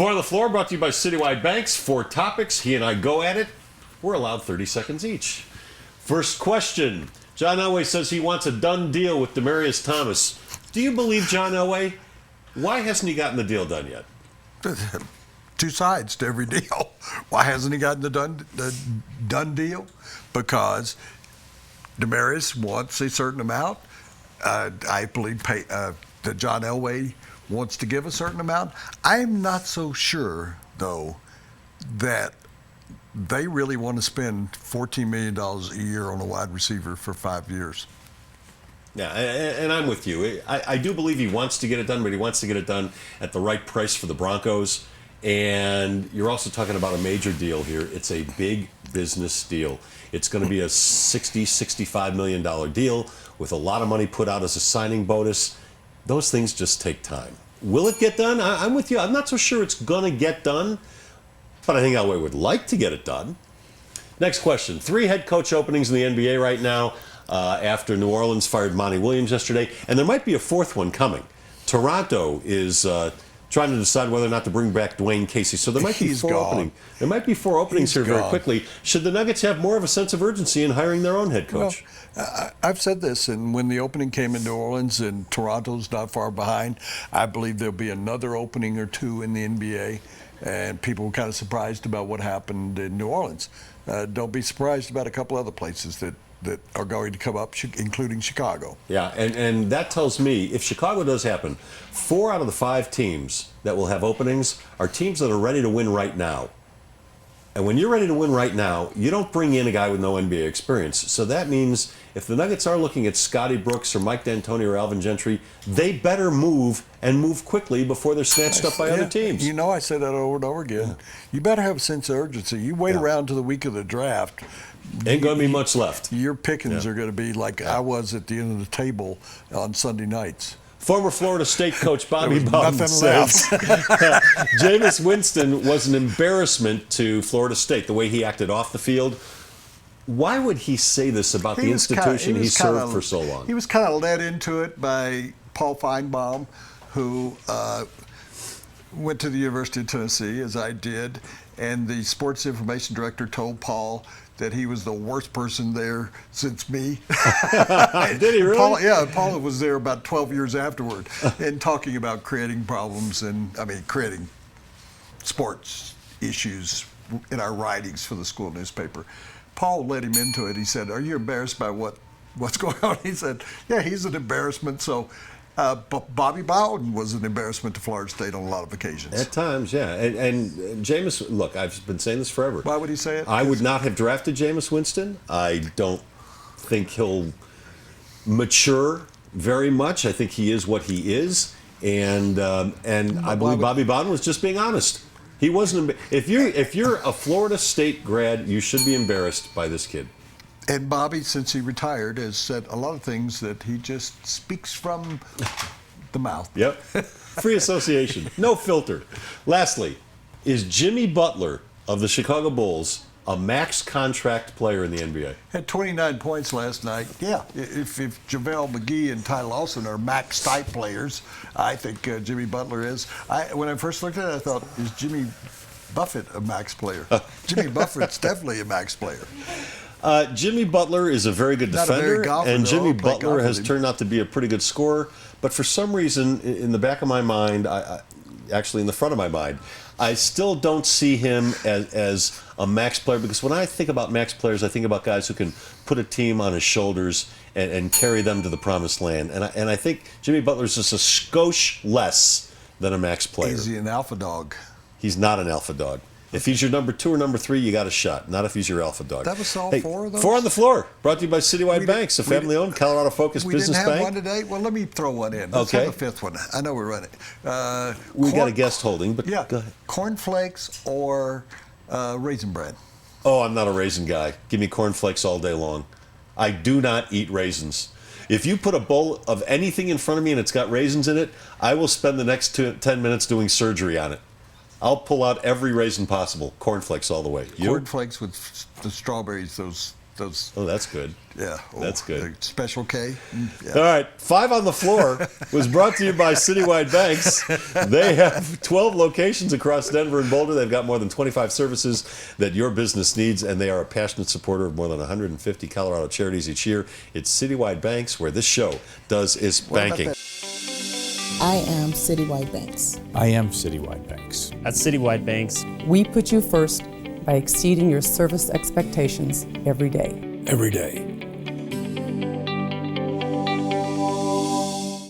Four on the Floor brought to you by Citywide Banks. 4 topics. He and I go at it. We're allowed 30 seconds each. First question. John Elway says he wants a done deal with Demaryius Thomas. Do you believe John Elway? Why hasn't he gotten the deal done yet? 2 sides to every deal. Why hasn't he gotten the done deal? Because Demaryius wants a certain amount. I believe that John Elway wants to give a certain amount. I'm not so sure, though, that they really want to spend $14 million a year on a wide receiver for 5 years. Yeah, and I'm with you. I do believe he wants to get it done, but he wants to get it done at the right price for the Broncos. And you're also talking about a major deal here. It's a big business deal. It's going to be a $60, $65 million deal with a lot of money put out as a signing bonus. Those things just take time. Will it get done? I'm with you. I'm not so sure it's going to get done, but I think Elway would like to get it done. Next question. 3 head coach openings in the NBA right now after New Orleans fired Monty Williams yesterday, and there might be a 4th one coming. Toronto is trying to decide whether or not to bring back Dwayne Casey. So there might be 4 openings. There might be 4 openings here very quickly. Should the Nuggets have more of a sense of urgency in hiring their own head coach? Well, I've said this, and when the opening came in New Orleans and Toronto's not far behind, I believe there'll be another opening or 2 in the NBA, and people were kind of surprised about what happened in New Orleans. Don't be surprised about a couple other places that are going to come up, including Chicago. Yeah, and that tells me if Chicago does happen, 4 out of the 5 teams that will have openings are teams that are ready to win right now. And when you're ready to win right now, you don't bring in a guy with no NBA experience. So that means if the Nuggets are looking at Scotty Brooks or Mike D'Antoni or Alvin Gentry, they better move and move quickly before they're snatched up by other teams. You know, I say that over and over again. Yeah. You better have a sense of urgency. You wait around to the week of the draft. Ain't going to be much left. Your pickings are going to be like I was at the end of the table on Sunday nights. Former Florida State coach Bobby Bowden says Jameis Winston was an embarrassment to Florida State, the way he acted off the field. Why would he say this about the institution he served for so long? He was kind of led into it by Paul Feinbaum, who went to the University of Tennessee, as I did, and the sports information director told Paul that he was the worst person there since me. Did he really? Paul was there about 12 years afterward and talking about creating problems creating sports issues in our writings for the school newspaper. Paul led him into it. He said, "Are you embarrassed by what's going on?" He said, "Yeah, he's an embarrassment." So but Bobby Bowden was an embarrassment to Florida State on a lot of occasions. At times, yeah. And Jameis, look, I've been saying this forever. Why would he say it? I would not have drafted Jameis Winston. I don't think he'll mature very much. I think he is what he is. And I believe Bobby Bowden was just being honest. He wasn't. If you're a Florida State grad, you should be embarrassed by this kid. And Bobby, since he retired, has said a lot of things that he just speaks from the mouth. Yep. Free association. No filter. Lastly, is Jimmy Butler of the Chicago Bulls a max contract player in the NBA? Had 29 points last night. Yeah. If JaVale McGee and Ty Lawson are max type players, I think Jimmy Butler is. When I first looked at it, I thought, is Jimmy Buffett a max player? Jimmy Buffett's definitely a max player. Jimmy Butler is a very good defender, and Jimmy Butler has turned out to be a pretty good scorer. But for some reason, in the back of my mind, actually in the front of my mind, I still don't see him as a max player, because when I think about max players, I think about guys who can put a team on his shoulders and carry them to the promised land. And I think Jimmy Butler is just a skosh less than a max player. Is he an alpha dog? He's not an alpha dog. If he's your number 2 or number 3, you got a shot. Not if he's your alpha dog. That was all 4 of those? 4 on the Floor. Brought to you by Citywide Banks, a family-owned, Colorado-focused business bank. We didn't have one today? Well, let me throw one in. Let's have a 5th one. I know we're running. We got a guest holding, but go ahead. Cornflakes or Raisin Bran? Oh, I'm not a raisin guy. Give me cornflakes all day long. I do not eat raisins. If you put a bowl of anything in front of me and it's got raisins in it, I will spend the next 10 minutes doing surgery on it. I'll pull out every raisin possible. Cornflakes all the way. You? Cornflakes with the strawberries, those Those. Oh, that's good. Yeah. That's good. The Special K. Yeah. All right, 5 on the Floor was brought to you by Citywide Banks. They have 12 locations across Denver and Boulder. They've got more than 25 services that your business needs, and they are a passionate supporter of more than 150 Colorado charities each year. It's Citywide Banks, where this show does its banking. I am Citywide Banks. I am Citywide Banks. At Citywide Banks, We put you first by exceeding your service expectations every day. Every day.